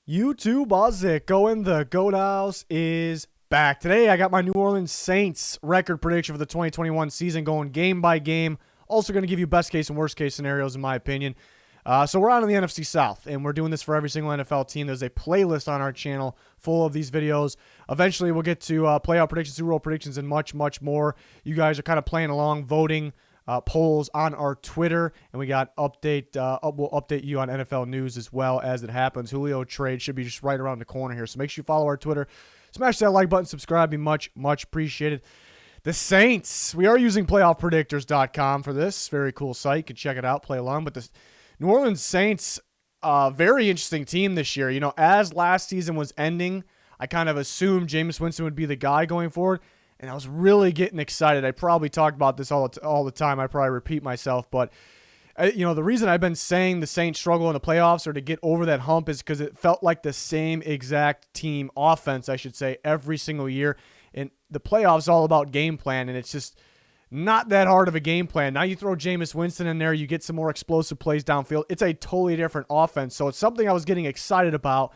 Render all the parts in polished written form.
YouTube, how's it going? The Goat House is back. Today I got my New Orleans Saints record prediction for the 2021 season going game by game. Also going to give you best case and worst case scenarios in my opinion. So we're on in the NFC South, and we're doing this for every single NFL team. There's a playlist on our channel full of these videos. Eventually we'll get to playoff predictions, Super Bowl predictions, and much, much more. You guys are kind of playing along, voting. Polls on our Twitter, and we got we'll update you on NFL news as well as it happens. Julio trade should be just right around the corner here, so make sure you follow our Twitter. Smash that like button, subscribe, be much, much appreciated. The Saints, we are using playoffpredictors.com for this very cool site. You can check it out, play along. But the New Orleans Saints, very interesting team this year. You know, as last season was ending, I kind of assumed Jameis Winston would be the guy going forward. And I was really getting excited. I probably talked about this all the time. I probably repeat myself. But, the reason I've been saying the Saints struggle in the playoffs or to get over that hump is because it felt like the same exact team offense, I should say, every single year. And the playoffs is all about game plan, and it's just not that hard of a game plan. Now you throw Jameis Winston in there, you get some more explosive plays downfield. It's a totally different offense. So it's something I was getting excited about,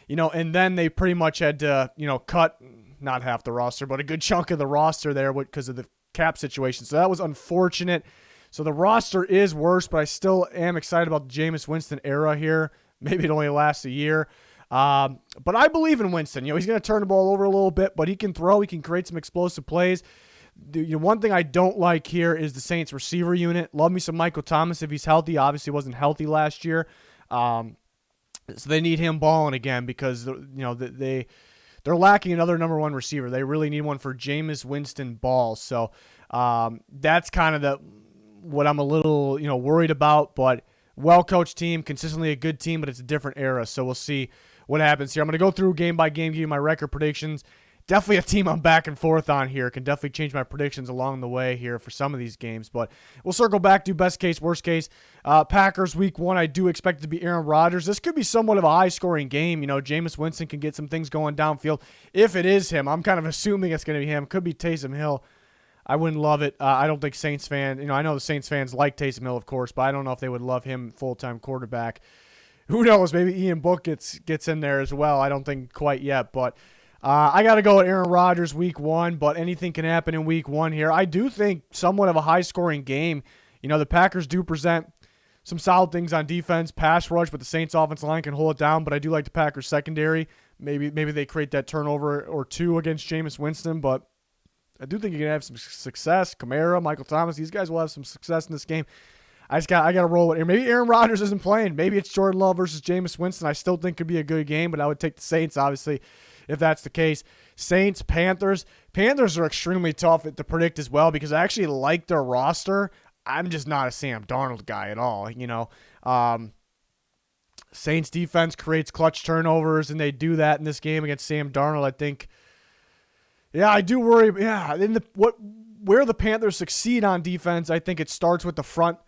and then they pretty much had to, cut – not half the roster, but a good chunk of the roster there because of the cap situation. So that was unfortunate. So the roster is worse, but I still am excited about the Jameis Winston era here. Maybe it only lasts a year. But I believe in Winston. He's going to turn the ball over a little bit, but he can throw. He can create some explosive plays. One thing I don't like here is the Saints receiver unit. Love me some Michael Thomas if he's healthy. Obviously wasn't healthy last year. So they need him balling again because, they're lacking another number one receiver. They really need one for Jameis Winston balls. So that's kind of what I'm a little worried about. But well-coached team, consistently a good team, but it's a different era. So we'll see what happens here. I'm going to go through game by game, give you my record predictions. Definitely a team I'm back and forth on here. Can definitely change my predictions along the way here for some of these games. But we'll circle back, do best case, worst case. Packers week 1, I do expect it to be Aaron Rodgers. This could be somewhat of a high-scoring game. Jameis Winston can get some things going downfield. If it is him, I'm kind of assuming it's going to be him. Could be Taysom Hill. I wouldn't love it. I don't think Saints fans, I know the Saints fans like Taysom Hill, of course, but I don't know if they would love him full-time quarterback. Who knows? Maybe Ian Book gets in there as well. I don't think quite yet, but I got to go with Aaron Rodgers week 1, but anything can happen in week 1 here. I do think somewhat of a high-scoring game. The Packers do present some solid things on defense, pass rush, but the Saints offensive line can hold it down, but I do like the Packers secondary. Maybe they create that turnover or two against Jameis Winston, but I do think you can have some success. Kamara, Michael Thomas, these guys will have some success in this game. I got to roll with it. Maybe Aaron Rodgers isn't playing. Maybe it's Jordan Love versus Jameis Winston. I still think could be a good game, but I would take the Saints, obviously, if that's the case. Saints, Panthers. Panthers are extremely tough to predict as well because I actually like their roster. I'm just not a Sam Darnold guy at all, Saints defense creates clutch turnovers, and they do that in this game against Sam Darnold. I think, I do worry. Yeah, where the Panthers succeed on defense, I think it starts with the front.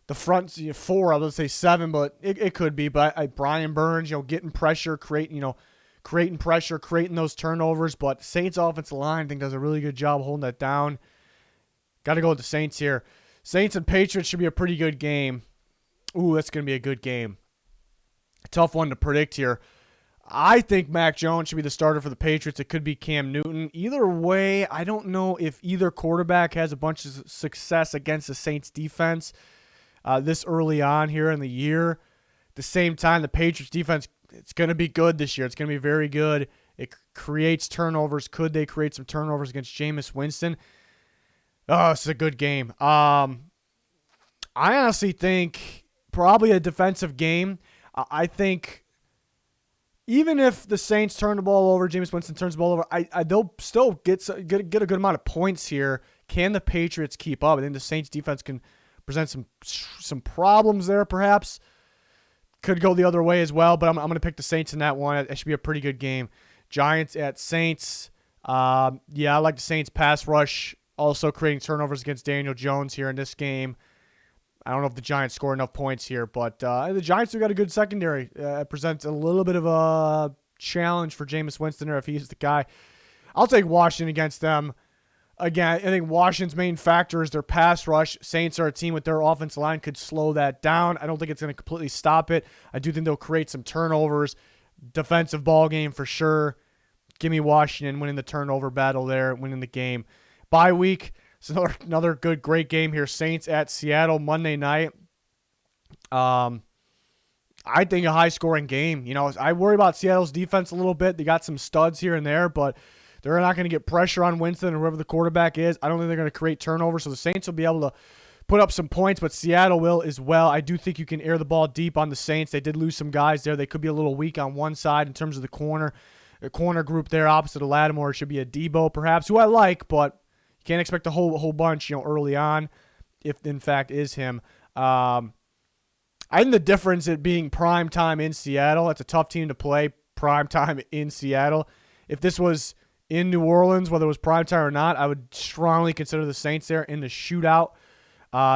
The front 4, I would say 7, but it could be. But Brian Burns, getting pressure, creating pressure, creating those turnovers. But Saints offensive line, I think, does a really good job holding that down. Got to go with the Saints here. Saints and Patriots should be a pretty good game. Ooh, that's going to be a good game. Tough one to predict here. I think Mac Jones should be the starter for the Patriots. It could be Cam Newton. Either way, I don't know if either quarterback has a bunch of success against the Saints defense this early on here in the year. At the same time, the Patriots defense, it's going to be good this year. It's going to be very good. It creates turnovers. Could they create some turnovers against Jameis Winston? Oh, it's a good game. I honestly think probably a defensive game. I think even if the Saints turn the ball over, Jameis Winston turns the ball over, they'll still get a good amount of points here. Can the Patriots keep up? I think the Saints defense can present some problems there, perhaps. Could go the other way as well, but I'm going to pick the Saints in that one. It should be a pretty good game. Giants at Saints. I like the Saints pass rush, also creating turnovers against Daniel Jones here in this game. I don't know if the Giants score enough points here, but the Giants have got a good secondary. It presents a little bit of a challenge for Jameis Winston there if he's the guy. I'll take Washington against them. Again, I think Washington's main factor is their pass rush. Saints are a team with their offensive line could slow that down. I don't think it's going to completely stop it. I do think they'll create some turnovers. defensive ball game for sure. Give me Washington winning the turnover battle there, winning the game. Bye week. It's another good, great game here. Saints at Seattle Monday night. I think a high-scoring game. I worry about Seattle's defense a little bit. They got some studs here and there, but they're not going to get pressure on Winston or whoever the quarterback is. I don't think they're going to create turnovers, so the Saints will be able to put up some points, but Seattle will as well. I do think you can air the ball deep on the Saints. They did lose some guys there. They could be a little weak on one side in terms of the corner group there opposite of Lattimore. It should be a Debo perhaps, who I like, but you can't expect a whole bunch early on if in fact is him. I think the difference it being prime time in Seattle, it's a tough team to play prime time in Seattle. If this was in New Orleans, whether it was prime time or not, I would strongly consider the Saints there in the shootout.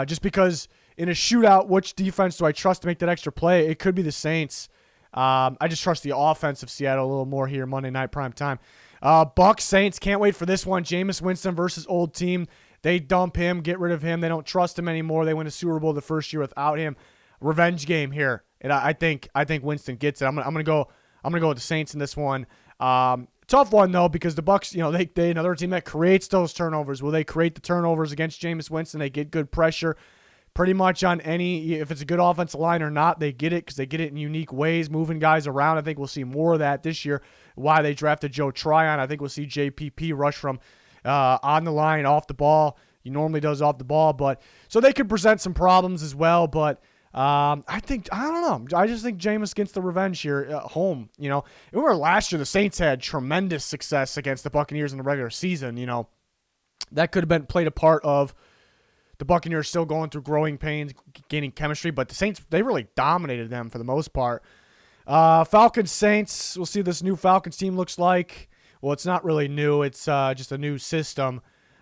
Just because in a shootout, which defense do I trust to make that extra play? It could be the Saints. I just trust the offense of Seattle a little more here Monday night prime time. Bucs, Saints, can't wait for this one. Jameis Winston versus old team. They dump him, get rid of him. They don't trust him anymore. They win a Super Bowl the first year without him. Revenge game here, and I think Winston gets it. I'm gonna go with the Saints in this one. Tough one though because the Bucs, they another team that creates those turnovers. Will they create the turnovers against Jameis Winston? They get good pressure, pretty much on any if it's a good offensive line or not. They get it because they get it in unique ways, moving guys around. I think we'll see more of that this year. Why they drafted Joe Tryon. I think we'll see JPP rush from on the line, off the ball. He normally does off the ball, but so they could present some problems as well, but. I don't know. I just think Jameis gets the revenge here at home. Remember last year the Saints had tremendous success against the Buccaneers in the regular season. That could have been played a part of the Buccaneers still going through growing pains, gaining chemistry, but the Saints, they really dominated them for the most part. Falcons, Saints, we'll see what this new Falcons team looks like. Well, it's not really new. It's just a new system.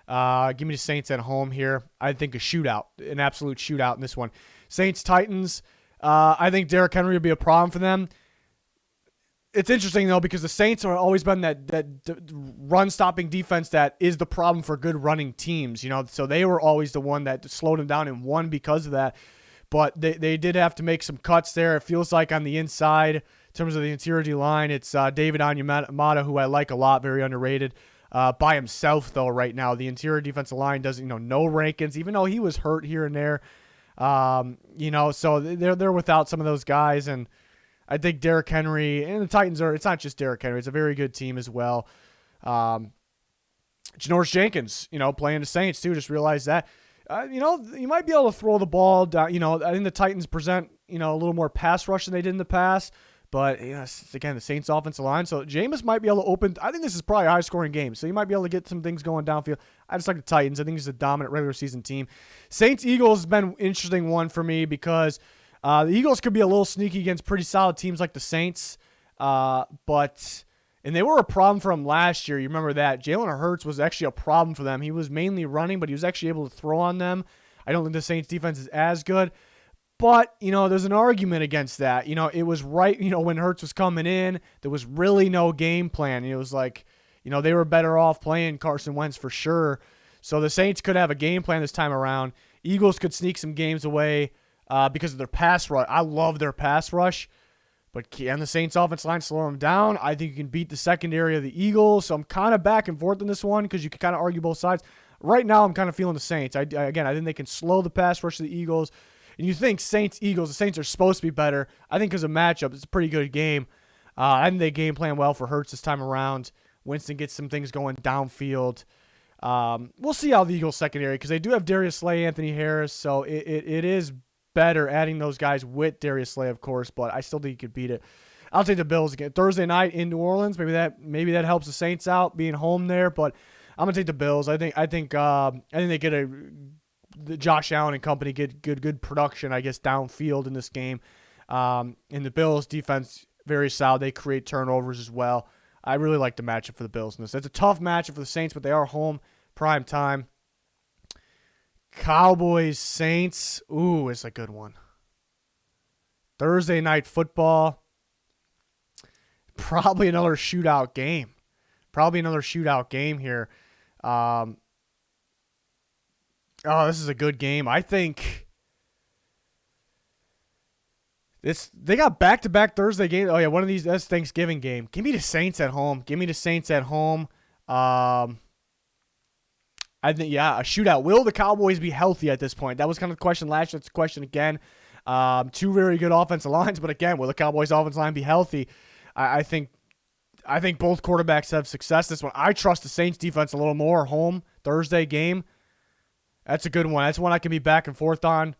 Give me the Saints at home here. I think a shootout, an absolute shootout in this one. Saints, Titans, I think Derrick Henry will be a problem for them. It's interesting, though, because the Saints have always been that run-stopping defense that is the problem for good running teams. So they were always the one that slowed them down and won because of that. But they did have to make some cuts there. It feels like on the inside, in terms of the interior D-line, it's David Onyemata, who I like a lot, very underrated. By himself, though, right now. The interior defensive line doesn't, no Rankins, even though he was hurt here and there. So they're without some of those guys, and I think Derrick Henry and the Titans it's not just Derrick Henry, it's a very good team as well. Janoris Jenkins, playing the Saints too, just realized that. You might be able to throw the ball down. I think the Titans present, a little more pass rush than they did in the past. But, again, the Saints offensive line. So, Jameis might be able to open. I think this is probably a high-scoring game. So, you might be able to get some things going downfield. I just like the Titans. I think it's a dominant regular season team. Saints-Eagles has been an interesting one for me because the Eagles could be a little sneaky against pretty solid teams like the Saints. And they were a problem for them last year. You remember that. Jalen Hurts was actually a problem for them. He was mainly running, but he was actually able to throw on them. I don't think the Saints defense is as good. But, there's an argument against that. It was right, when Hurts was coming in, there was really no game plan. It was like, they were better off playing Carson Wentz for sure. So the Saints could have a game plan this time around. Eagles could sneak some games away because of their pass rush. I love their pass rush. But can the Saints offense line slow them down? I think you can beat the secondary of the Eagles. So I'm kind of back and forth in this one because you can kind of argue both sides. Right now, I'm kind of feeling the Saints. I think they can slow the pass rush of the Eagles. And you think Saints-Eagles, the Saints are supposed to be better. I think because of matchup, it's a pretty good game. I think they game plan well for Hurts this time around. Winston gets some things going downfield. We'll see how the Eagles secondary, because they do have Darius Slay, Anthony Harris, so it is better adding those guys with Darius Slay, of course, but I still think you could beat it. I'll take the Bills again. Thursday night in New Orleans, maybe that helps the Saints out being home there, but I'm gonna take the Bills. I think they get the Josh Allen and company get good production, I guess, downfield in this game. And the Bills defense, very solid. They create turnovers as well. I really like the matchup for the Bills in this. It's a tough matchup for the Saints, but they are home, prime time. Cowboys, Saints. Ooh, it's a good one. Thursday night football. Probably another shootout game. Here. This is a good game. I think They got back-to-back Thursday games. Oh yeah, one of these that's Thanksgiving game. Give me the Saints at home. I think a shootout. Will the Cowboys be healthy at this point? That was kind of the question last year. That's the question again. Two very good offensive lines, but again, will the Cowboys offensive line be healthy? I think both quarterbacks have success this one. I trust the Saints defense a little more. Home Thursday game. That's a good one. That's one I can be back and forth on.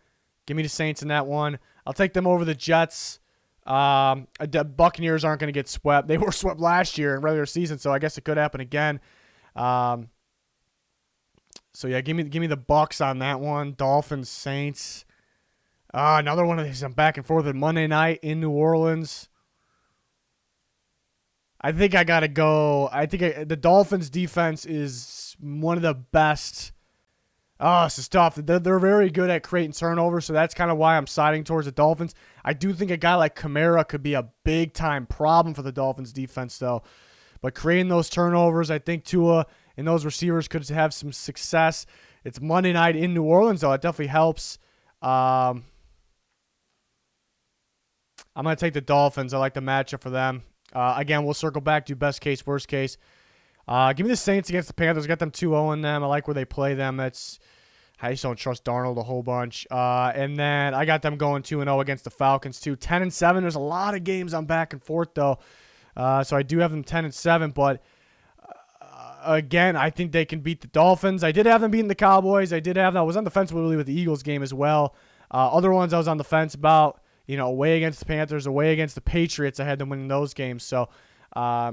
Give me the Saints in that one. I'll take them over the Jets. The Buccaneers aren't going to get swept. They were swept last year in regular season, so I guess it could happen again. So yeah, give me the Bucs on that one. Dolphins, Saints. Another one of these. I'm back and forth with Monday night in New Orleans. I think I got to go. The Dolphins defense is one of the best. This is tough. They're very good at creating turnovers, so that's kind of why I'm siding towards the Dolphins. I do think a guy like Kamara could be a big-time problem for the Dolphins defense, though. But creating those turnovers, I think Tua and those receivers could have some success. It's Monday night in New Orleans, though. It definitely helps. I'm going to take the Dolphins. I like the matchup for them. Again, we'll circle back to best case, worst case. Give me the Saints against the Panthers. Got them 2-0 in them. I like where they play them. I just don't trust Darnold a whole bunch. And then I got them going 2-0 against the Falcons too. 10-7. There's a lot of games I'm back and forth though. So I do have them 10-7. But again, I think they can beat the Dolphins. I did have them beating the Cowboys. I was on the fence really with the Eagles game as well. Other ones I was on the fence about. Away against the Panthers, away against the Patriots. I had them winning those games. So I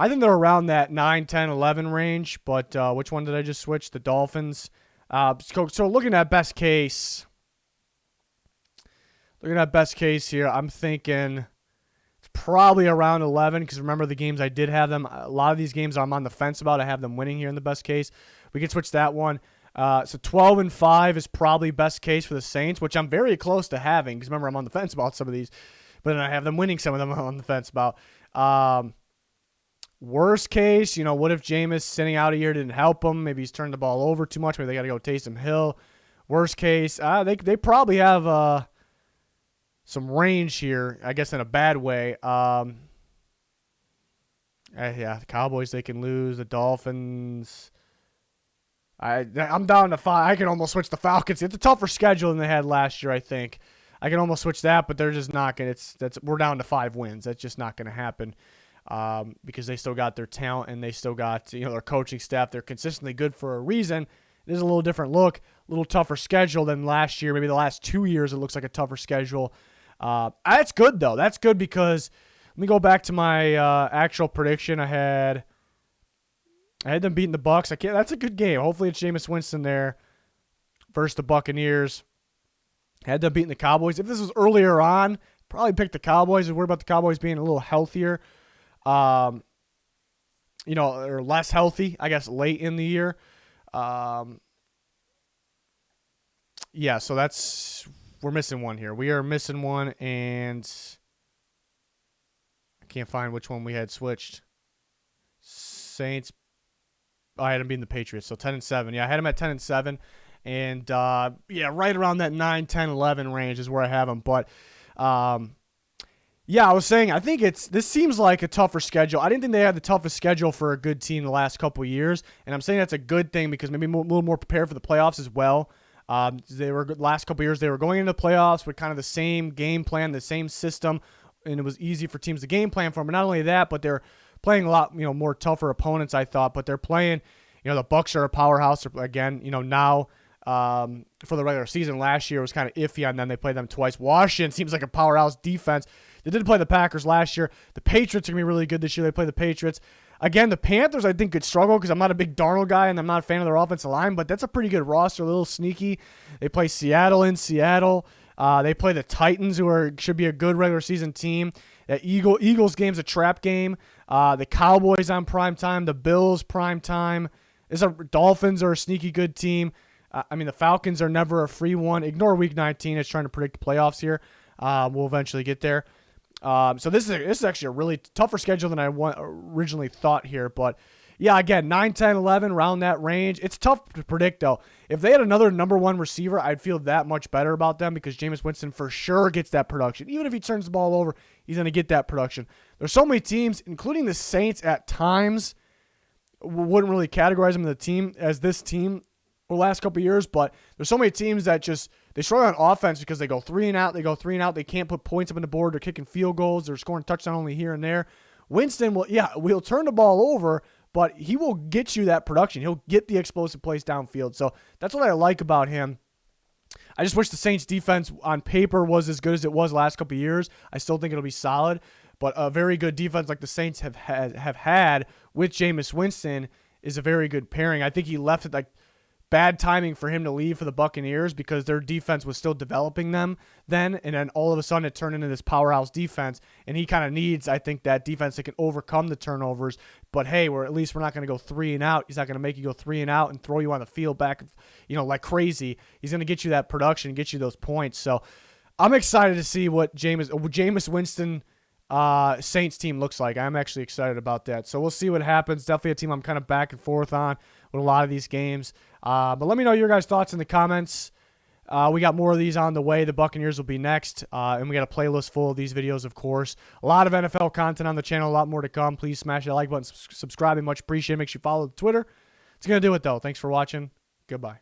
think they're around that 9, 10, 11 range. But which one did I just switch? The Dolphins. So looking at best case. Here, I'm thinking it's probably around 11 because remember the games I did have them. A lot of these games I'm on the fence about. I have them winning here in the best case. We can switch that one. So 12-5 is probably best case for the Saints, which I'm very close to having because remember I'm on the fence about some of these, but then I have them winning some of them I'm on the fence about. Worst case, what if Jameis sitting out a year didn't help him? Maybe he's turned the ball over too much. Maybe they got to go Taysom Hill. Worst case, they probably have some range here, I guess in a bad way. The Cowboys, they can lose. The Dolphins... I'm down to 5. I can almost switch the Falcons. It's a tougher schedule than they had last year, I think. I can almost switch that, but they're just not going to. We're down to 5 wins. That's just not going to happen because they still got their talent and they still got their coaching staff. They're consistently good for a reason. It is a little different look, a little tougher schedule than last year. Maybe the last 2 years it looks like a tougher schedule. That's good, though. That's good because let me go back to my actual prediction. I had them beating the Bucs. That's a good game. Hopefully it's Jameis Winston there versus the Buccaneers. I had them beating the Cowboys. If this was earlier on, probably pick the Cowboys. I worry about the Cowboys being a little healthier, or less healthy, I guess, late in the year. So we're missing one here. We are missing one, and I can't find which one we had switched. Saints. I had them beating the Patriots, so 10-7. Yeah, I had them at 10-7, and right around that 9, 10, 11 range is where I have them. But I was saying I think this seems like a tougher schedule. I didn't think they had the toughest schedule for a good team the last couple of years, and I'm saying that's a good thing because maybe a little more prepared for the playoffs as well. They were last couple of years they were going into the playoffs with kind of the same game plan, the same system, and it was easy for teams to game plan for them. But not only that, but they're playing a lot, more tougher opponents, I thought, but they're playing, the Bucs are a powerhouse again, now for the regular season. Last year was kind of iffy on them. They played them twice. Washington seems like a powerhouse defense. They did play the Packers last year. The Patriots are going to be really good this year. They play the Patriots. Again, the Panthers, I think, could struggle because I'm not a big Darnold guy and I'm not a fan of their offensive line, but that's a pretty good roster, a little sneaky. They play Seattle in Seattle. They play the Titans, who should be a good regular season team. That Eagles game's a trap game. The Cowboys on prime time. The Bills prime time. Dolphins are a sneaky good team. The Falcons are never a free one. Ignore Week 19. It's trying to predict the playoffs here. We'll eventually get there. So this is actually a really tougher schedule than I originally thought here. But Yeah, again, 9, 10, 11, around that range. It's tough to predict, though. If they had another number one receiver, I'd feel that much better about them because Jameis Winston for sure gets that production. Even if he turns the ball over, he's going to get that production. There's so many teams, including the Saints at times, wouldn't really categorize them as this team the last couple of years, but there's so many teams that just they struggle on offense because they go 3 and out, they can't put points up on the board, they're kicking field goals, they're scoring touchdown only here and there. Winston will turn the ball over, but he will get you that production. He'll get the explosive plays downfield. So that's what I like about him. I just wish the Saints defense on paper was as good as it was the last couple of years. I still think it'll be solid, but a very good defense like the Saints have had with Jameis Winston is a very good pairing. I think he left it like bad timing for him to leave for the Buccaneers because their defense was still developing them then, and then all of a sudden it turned into this powerhouse defense, and he kind of needs, I think, that defense that can overcome the turnovers. But hey, at least we're not going to go 3 and out. He's not going to make you go 3 and out and throw you on the field back, like crazy. He's going to get you that production, get you those points. So I'm excited to see what Jameis Winston Saints team looks like. I'm actually excited about that. So we'll see what happens. Definitely a team I'm kind of back and forth on with a lot of these games. But let me know your guys' thoughts in the comments. We got more of these on the way. The Buccaneers will be next. And we got a playlist full of these videos, of course. A lot of NFL content on the channel. A lot more to come. Please smash that like button. Subscribe. Much appreciated. Make sure you follow the Twitter. It's going to do it, though. Thanks for watching. Goodbye.